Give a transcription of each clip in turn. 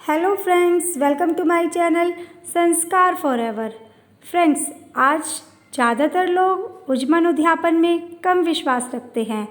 Hello friends, welcome to my channel Sanskar forever. Friends, आज ज़्यादातर लोग उज्जमन उद्यापन में कम विश्वास रखते हैं।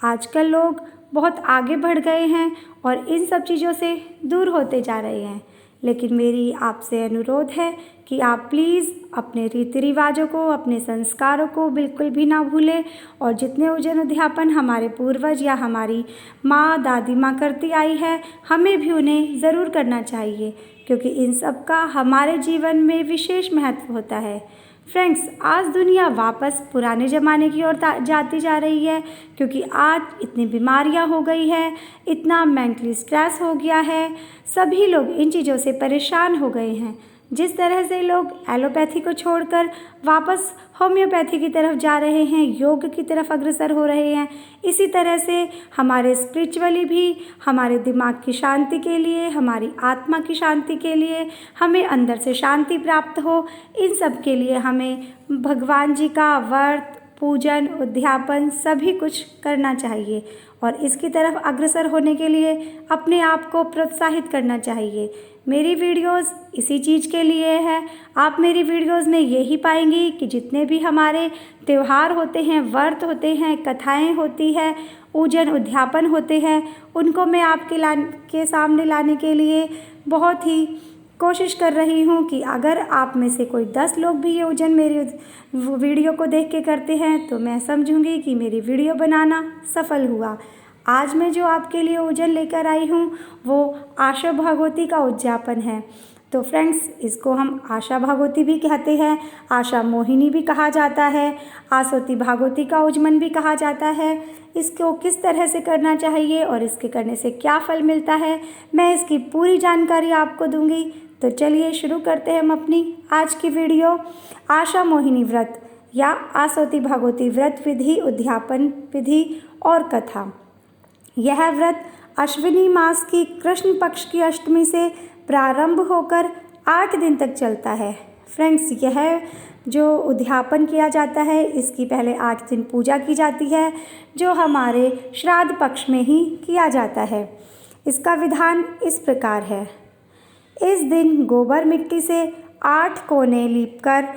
आजकल लोग बहुत आगे बढ़ गए हैं और इन सब चीज़ों से दूर होते जा रहे हैं। लेकिन मेरी आपसे अनुरोध है कि आप प्लीज़ अपने रीति रिवाजों को, अपने संस्कारों को बिल्कुल भी ना भूलें और जितने उज्जैन उद्यापन हमारे पूर्वज या हमारी माँ दादी माँ करती आई है, हमें भी उन्हें ज़रूर करना चाहिए, क्योंकि इन सब का हमारे जीवन में विशेष महत्व होता है। फ्रेंड्स, आज दुनिया वापस पुराने ज़माने की ओर जाती जा रही है, क्योंकि आज इतनी बीमारियां हो गई है, इतना मेंटली स्ट्रेस हो गया है, सभी लोग इन चीज़ों से परेशान हो गए हैं। जिस तरह से लोग एलोपैथी को छोड़कर वापस होम्योपैथी की तरफ जा रहे हैं, योग की तरफ अग्रसर हो रहे हैं, इसी तरह से हमारे स्पिरिचुअली भी हमारे दिमाग की शांति के लिए, हमारी आत्मा की शांति के लिए, हमें अंदर से शांति प्राप्त हो, इन सब के लिए हमें भगवान जी का व्रत, पूजन, उद्यापन सभी कुछ करना चाहिए और इसकी तरफ अग्रसर होने के लिए अपने आप को प्रोत्साहित करना चाहिए। मेरी वीडियोस इसी चीज़ के लिए है। आप मेरी वीडियोस में यही पाएंगी कि जितने भी हमारे त्यौहार होते हैं, व्रत होते हैं, कथाएं होती है, पूजन उद्यापन होते हैं, उनको मैं आपके सामने लाने के लिए बहुत ही कोशिश कर रही हूँ कि अगर आप में से कोई 10 लोग भी ये पूजन मेरी वीडियो को देख के करते हैं तो मैं समझूंगी कि मेरी वीडियो बनाना सफल हुआ। आज मैं जो आपके लिए पूजन लेकर आई हूँ वो आशा भागवती का उद्यापन है। तो फ्रेंड्स, इसको हम आशा भागवती भी कहते हैं, आशा मोहिनी भी कहा जाता है, आसोती भागवती का उज्जमन भी कहा जाता है। इसको किस तरह से करना चाहिए और इसके करने से क्या फल मिलता है, मैं इसकी पूरी जानकारी आपको दूंगी। तो चलिए शुरू करते हैं हम अपनी आज की वीडियो। आशा मोहिनी व्रत या आसोती भागवती व्रत विधि, उद्यापन विधि और कथा। यह व्रत अश्विनी मास की कृष्ण पक्ष की अष्टमी से प्रारंभ होकर 8 दिन तक चलता है। फ्रेंड्स, यह जो उद्यापन किया जाता है, इसकी पहले 8 दिन पूजा की जाती है, जो हमारे श्राद्ध पक्ष में ही किया जाता है। इसका विधान इस प्रकार है। इस दिन गोबर मिट्टी से 8 कोने लीपकर,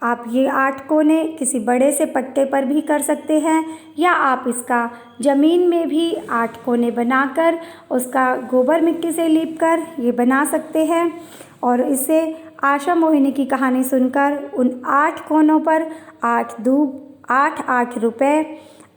आप ये 8 कोने किसी बड़े से पट्टे पर भी कर सकते हैं या आप इसका ज़मीन में भी 8 कोने बनाकर उसका गोबर मिट्टी से लीपकर ये बना सकते हैं। और इसे आशा मोहिनी की कहानी सुनकर उन 8 कोनों पर 8 दूब, 8 रुपए,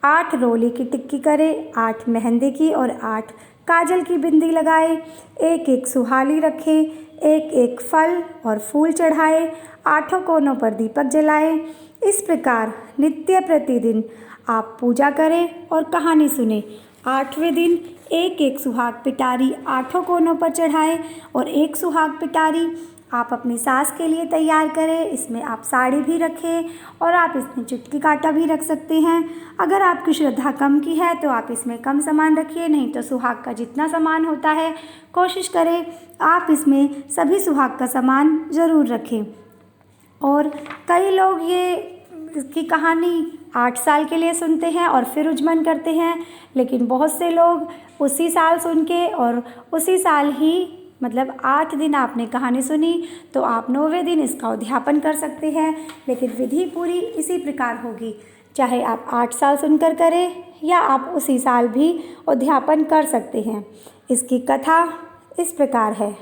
8 रोली की टिक्की करें, 8 मेहंदी की और 8 काजल की बिंदी लगाए, 1 सुहाली रखें, 1 फल और फूल चढ़ाए, 8 कोनों पर दीपक जलाएं। इस प्रकार नित्य प्रतिदिन आप पूजा करें और कहानी सुने। 8वें दिन 1 सुहाग पिटारी 8 कोनों पर चढ़ाएं और 1 सुहाग पिटारी आप अपनी सास के लिए तैयार करें। इसमें आप साड़ी भी रखें और आप इसमें चुटकी कांटा भी रख सकते हैं। अगर आपकी श्रद्धा कम की है तो आप इसमें कम सामान रखिए, नहीं तो सुहाग का जितना सामान होता है कोशिश करें आप इसमें सभी सुहाग का सामान ज़रूर रखें। और कई लोग ये इसकी कहानी 8 साल के लिए सुनते हैं और फिर उज्जमन करते हैं, लेकिन बहुत से लोग उसी साल सुन के और उसी साल ही, मतलब 8 दिन आपने कहानी सुनी तो आप 9वें दिन इसका उद्यापन कर सकते हैं। लेकिन विधि पूरी इसी प्रकार होगी, चाहे आप 8 साल सुनकर करें या आप उसी साल भी उद्यापन कर सकते हैं। इसकी कथा इस प्रकार है।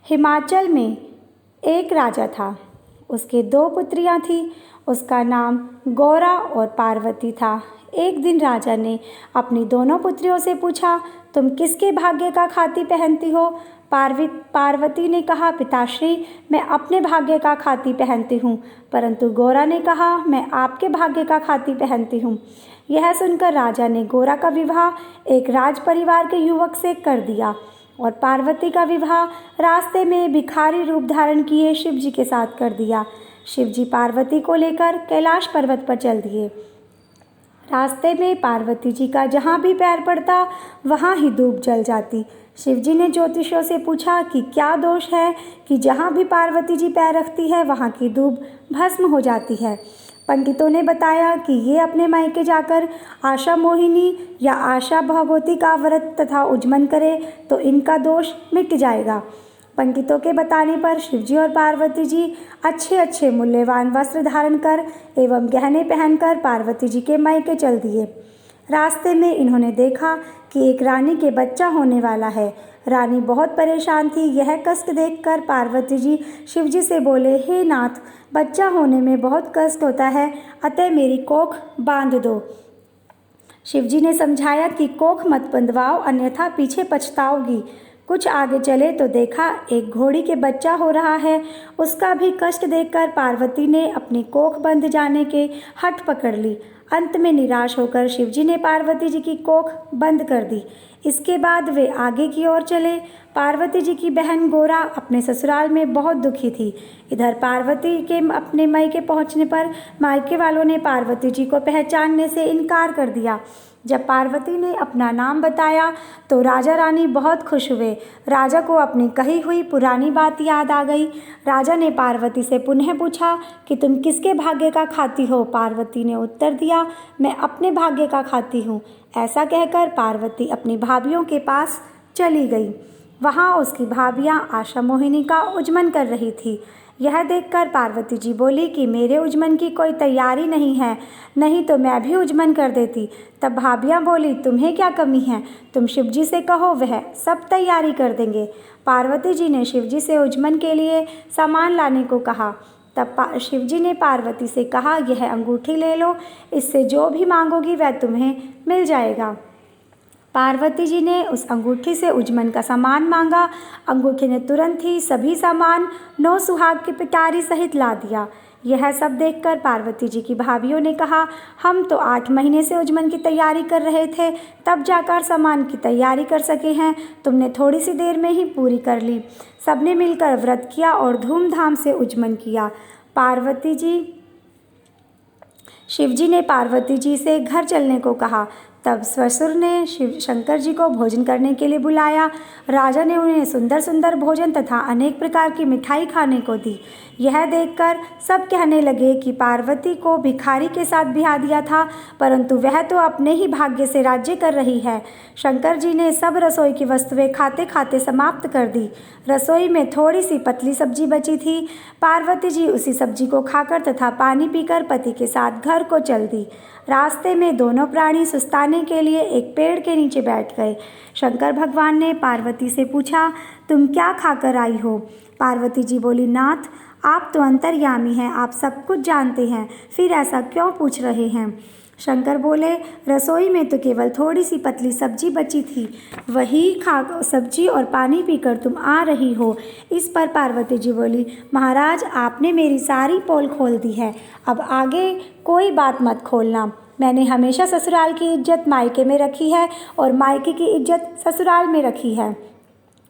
हिमाचल में एक राजा था, उसके 2 पुत्रियां थीं। उसका नाम गौरा और पार्वती था। एक दिन राजा ने अपनी दोनों पुत्रियों से पूछा, तुम किसके भाग्य का खाती पहनती हो? पार्वती ने कहा, पिताश्री, मैं अपने भाग्य का खाती पहनती हूँ। परंतु गौरा ने कहा, मैं आपके भाग्य का खाती पहनती हूँ। यह सुनकर राजा ने गौरा का विवाह एक राज परिवार के युवक से कर दिया और पार्वती का विवाह रास्ते में भिखारी रूप धारण किए शिव जी के साथ कर दिया। शिव जी पार्वती को लेकर कैलाश पर्वत पर चल दिए। रास्ते में पार्वती जी का जहाँ भी पैर पड़ता वहाँ ही धूप जल जाती। शिव जी ने ज्योतिषियों से पूछा कि क्या दोष है कि जहाँ भी पार्वती जी पैर रखती है वहाँ की धूप भस्म हो जाती है। पंडितों ने बताया कि ये अपने मायके जाकर आशा मोहिनी या आशा भागवती का व्रत तथा उज्जमन करे तो इनका दोष मिट जाएगा। पंडितों के बताने पर शिवजी और पार्वती जी अच्छे अच्छे मूल्यवान वस्त्र धारण कर एवं गहने पहनकर पार्वती जी के मायके चल दिए। रास्ते में इन्होंने देखा कि एक रानी के बच्चा होने वाला है। रानी बहुत परेशान थी। यह कष्ट देखकर पार्वती जी शिवजी से बोले, हे नाथ, बच्चा होने में बहुत कष्ट होता है, अतः मेरी कोख बांध दो। शिवजी ने समझाया कि कोख मत बंधवाओ, अन्यथा पीछे पछताओगी। कुछ आगे चले तो देखा एक घोड़ी के बच्चा हो रहा है। उसका भी कष्ट देखकर पार्वती ने अपनी कोख बंध जाने के हठ पकड़ ली। अंत में निराश होकर शिवजी ने पार्वती जी की कोख बंद कर दी। इसके बाद वे आगे की ओर चले। पार्वती जी की बहन गोरा अपने ससुराल में बहुत दुखी थी। इधर पार्वती के अपने मायके पहुंचने पर मायके वालों ने पार्वती जी को पहचानने से इनकार कर दिया। जब पार्वती ने अपना नाम बताया तो राजा रानी बहुत खुश हुए। राजा को अपनी कही हुई पुरानी बात याद आ गई। राजा ने पार्वती से पुनः पूछा कि तुम किसके भाग्य का खाती हो? पार्वती ने उत्तर दिया, मैं अपने भाग्य का खाती हूँ। ऐसा कहकर पार्वती अपनी भाभियों के पास चली गई। वहाँ उसकी भाभियाँ आशा मोहिनी का उजमन कर रही थी। यह देखकर पार्वती जी बोली कि मेरे उजमन की कोई तैयारी नहीं है, नहीं तो मैं भी उजमन कर देती। तब भाभियाँ बोली, तुम्हें क्या कमी है? तुम शिवजी से कहो, वह सब तैयारी कर देंगे। पार्वती जी ने शिवजी से उजमन के लिए सामान लाने को कहा। तब शिवजी ने पार्वती से कहा, यह अंगूठी ले लो, इससे जो भी मांगोगी वह तुम्हें मिल जाएगा। पार्वती जी ने उस अंगूठी से उजमन का सामान मांगा। अंगूठी ने तुरंत ही सभी सामान 9 सुहाग की पिटारी सहित ला दिया। यह सब देखकर पार्वती जी की भाभियों ने कहा, हम तो 8 महीने से उजमन की तैयारी कर रहे थे, तब जाकर सामान की तैयारी कर सके हैं। तुमने थोड़ी सी देर में ही पूरी कर ली। सबने मिलकर व्रत किया और धूमधाम से उजमन किया। शिवजी ने पार्वती जी से घर चलने को कहा। तब ससुर ने शंकर जी को भोजन करने के लिए बुलाया। राजा ने उन्हें सुंदर सुंदर भोजन तथा अनेक प्रकार की मिठाई खाने को दी। यह देखकर सब कहने लगे कि पार्वती को भिखारी के साथ ब्याह दिया था, परंतु वह तो अपने ही भाग्य से राज्य कर रही है। शंकर जी ने सब रसोई की वस्तुएं खाते खाते समाप्त कर दी। रसोई में थोड़ी सी पतली सब्जी बची थी। पार्वती जी उसी सब्जी को खाकर तथा पानी पीकर पति के साथ घर को चल दी। रास्ते में दोनों प्राणी सुस्ताने के लिए एक पेड़ के नीचे बैठ गए। शंकर भगवान ने पार्वती से पूछा, तुम क्या खाकर आई हो? पार्वती जी बोली, नाथ, आप तो अंतर्यामी हैं, आप सब कुछ जानते हैं, फिर ऐसा क्यों पूछ रहे हैं? शंकर बोले, रसोई में तो केवल थोड़ी सी पतली सब्जी बची थी, वही खा सब्जी और पानी पीकर तुम आ रही हो। इस पर पार्वती जी बोली, महाराज, आपने मेरी सारी पोल खोल दी है, अब आगे कोई बात मत खोलना। मैंने हमेशा ससुराल की इज्जत मायके में रखी है और मायके की इज्जत ससुराल में रखी है।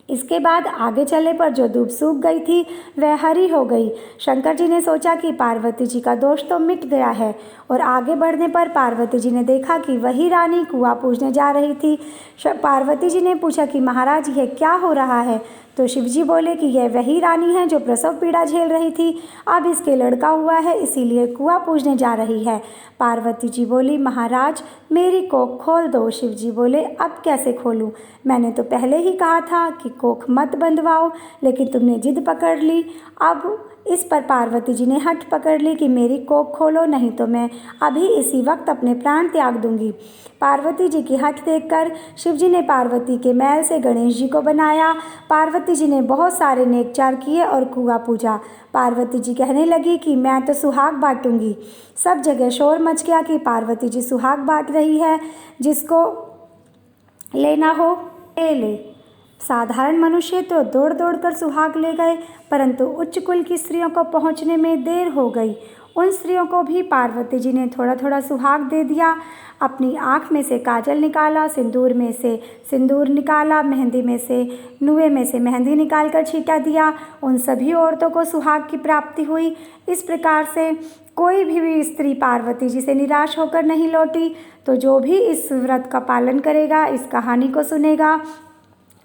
इसके बाद आगे चलने पर जो दूब सूख गई थी वह हरी हो गई। शंकर जी ने सोचा कि पार्वती जी का दोष तो मिट गया है, और आगे बढ़ने पर पार्वती जी ने देखा कि वही रानी कुआं पूजने जा रही थी। पार्वती जी ने पूछा कि महाराज, यह क्या हो रहा है? तो शिवजी बोले कि यह वही रानी है जो प्रसव पीड़ा झेल रही थी, अब इसके लड़का हुआ है, इसीलिए कुआं पूजने जा रही है। पार्वती जी बोली, महाराज, मेरी कोख खोल दो। शिवजी बोले, अब कैसे खोलूं? मैंने तो पहले ही कहा था कि कोख मत बंधवाओ, लेकिन तुमने जिद पकड़ ली। अब इस पर पार्वती जी ने हठ पकड़ ली कि मेरी कोख खोलो, नहीं तो मैं अभी इसी वक्त अपने प्राण त्याग दूंगी। पार्वती जी की हठ देखकर शिवजी ने पार्वती के मैल से गणेश जी को बनाया। पार्वती जी ने बहुत सारे नेकचार किए और कुआं पूजा। पार्वती जी कहने लगी कि मैं तो सुहाग बांटूंगी। सब जगह शोर मच गया कि पार्वती जी सुहाग बांट रही है, जिसको लेना हो ले ले। साधारण मनुष्य तो दौड़ दौड़ कर सुहाग ले गए, परंतु उच्च कुल की स्त्रियों को पहुंचने में देर हो गई। उन स्त्रियों को भी पार्वती जी ने थोड़ा थोड़ा सुहाग दे दिया। अपनी आँख में से काजल निकाला, सिंदूर में से सिंदूर निकाला, मेहंदी में से नुए में से मेहंदी निकाल कर छींटा दिया। उन सभी औरतों को सुहाग की प्राप्ति हुई। इस प्रकार से कोई भी स्त्री पार्वती जी से निराश होकर नहीं लौटी। तो जो भी इस व्रत का पालन करेगा, इस कहानी को सुनेगा,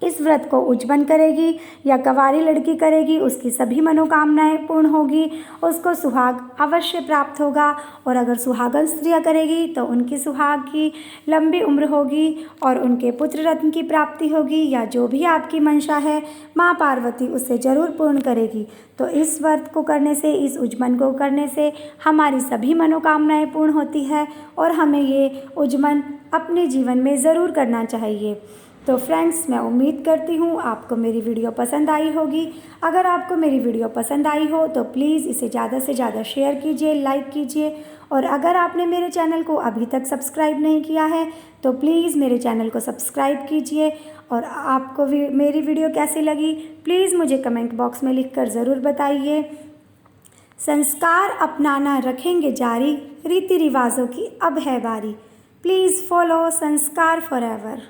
इस व्रत को उज्जमन करेगी या कंवारी लड़की करेगी उसकी सभी मनोकामनाएं पूर्ण होगी, उसको सुहाग अवश्य प्राप्त होगा। और अगर सुहागन स्त्रियाँ करेगी तो उनकी सुहाग की लंबी उम्र होगी और उनके पुत्र रत्न की प्राप्ति होगी, या जो भी आपकी मंशा है माँ पार्वती उसे ज़रूर पूर्ण करेगी। तो इस व्रत को करने से, इस उज्जमन को करने से हमारी सभी मनोकामनाएं पूर्ण होती है और हमें ये उज्जमन अपने जीवन में ज़रूर करना चाहिए। तो फ्रेंड्स, मैं उम्मीद करती हूँ आपको मेरी वीडियो पसंद आई होगी। अगर आपको मेरी वीडियो पसंद आई हो तो प्लीज़ इसे ज़्यादा से ज़्यादा शेयर कीजिए, लाइक कीजिए। और अगर आपने मेरे चैनल को अभी तक सब्सक्राइब नहीं किया है तो प्लीज़ मेरे चैनल को सब्सक्राइब कीजिए। और आपको मेरी वीडियो कैसी लगी प्लीज़ मुझे कमेंट बॉक्स में लिखकर ज़रूर बताइए। संस्कार अपनाना रखेंगे जारी, रीति रिवाजों की अब है बारी। प्लीज़ फॉलो संस्कार फॉरएवर।